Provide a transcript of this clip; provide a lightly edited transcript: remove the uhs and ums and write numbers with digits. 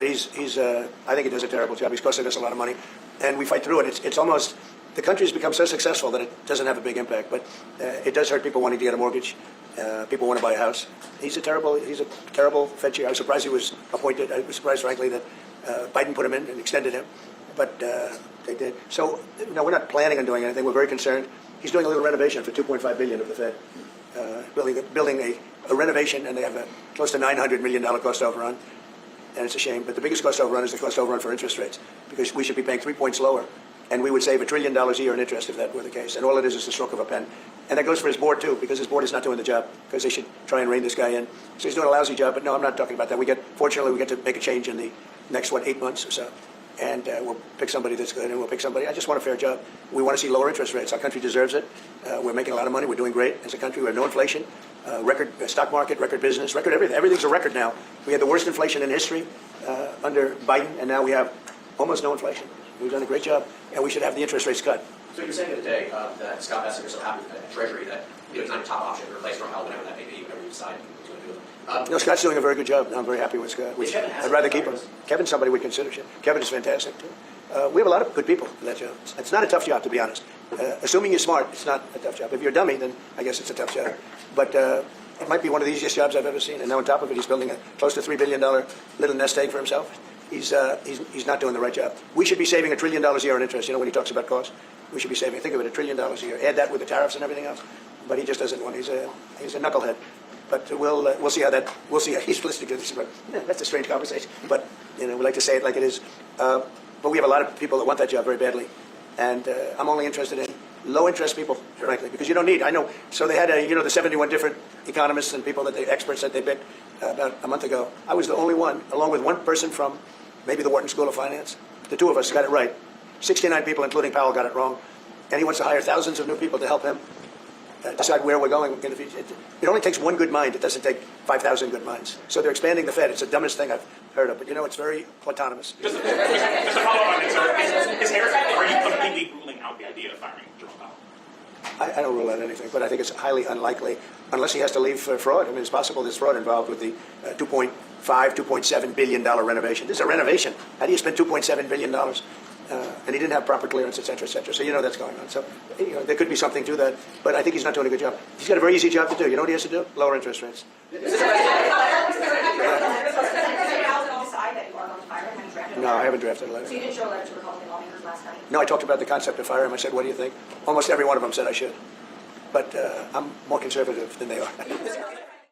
I think he does a terrible job. He's costing us a lot of money, and we fight through it. It's almost, the country's become so successful that it doesn't have a big impact, but it does hurt people wanting to get a mortgage. People want to buy a house. He's a terrible Fed chair. I was surprised he was appointed. I was surprised, frankly, that Biden put him in and extended him, but they did. So, no, we're not planning on doing anything. We're very concerned. He's doing a little renovation for $2.5 billion of the Fed, building a renovation, and they have a close to $900 million cost overrun. And it's a shame, but the biggest cost overrun is the cost overrun for interest rates, because we should be paying 3 points lower, and we would save $1 trillion a year in interest if that were the case. And all it is the stroke of a pen. And that goes for his board, too, because his board is not doing the job, because they should try and rein this guy in. So he's doing a lousy job, but no, I'm not talking about that. Fortunately, we get to make a change in the next, 8 months or so. And we'll pick somebody that's good, and we'll pick somebody. I just want a fair job. We want to see lower interest rates. Our country deserves it. We're making a lot of money. We're doing great as a country. We have no inflation, record stock market, record business, record everything. Everything's a record now. We had the worst inflation in history under Biden, and now we have almost no inflation. We've done a great job, and we should have the interest rates cut. So you're saying today that Scott Bessent is so happy with the Treasury that it's not a top option to replace Jerome Powell, whatever that may be, whatever you decide who's going to do it. No, Scott's doing a very good job. I'm very happy with Scott. I'd rather keep him. Kevin's somebody we'd consider. Kevin is fantastic, too. We have a lot of good people in that job. It's not a tough job, to be honest. Assuming you're smart, it's not a tough job. If you're a dummy, then I guess it's a tough job. But it might be one of the easiest jobs I've ever seen. And now on top of it, he's building a close to $3 billion little nest egg for himself. He's not doing the right job. We should be saving $1 trillion a year in interest. You know, when he talks about costs, we should be saving, think of it, $1 trillion a year. Add that with the tariffs and everything else. But he just doesn't want. He's a knucklehead. But we'll see how he's listening to this. But that's a strange conversation. But we like to say it like it is. But we have a lot of people that want that job very badly, and I'm only interested in low-interest people, frankly, because you don't need. I know. So they had the 71 different economists and people experts that they picked about a month ago. I was the only one, along with one person from maybe the Wharton School of Finance. The two of us got it right. 69 people, including Powell, got it wrong, and he wants to hire thousands of new people to help him decide where we're going in the future. It only takes one good mind. It doesn't take 5,000 good minds. So they're expanding the Fed. It's the dumbest thing I've heard of, but it's very autonomous. Just a follow-up on it, sir. Are you completely ruling out the idea of firing Jerome Powell? I don't rule out anything, but I think it's highly unlikely, unless he has to leave for fraud. I mean, it's possible there's fraud involved with the $2.7 billion renovation. This is a renovation. How do you spend $2.7 billion? And he didn't have proper clearance, et cetera, et cetera. So that's going on. So there could be something to that, but I think he's not doing a good job. He's got a very easy job to do. You know what he has to do? Lower interest rates. No, I haven't drafted a letter. So you didn't show a letter to Republican lawmakers last night? No, I talked about the concept of fire him. I said, what do you think? Almost every one of them said I should. But I'm more conservative than they are.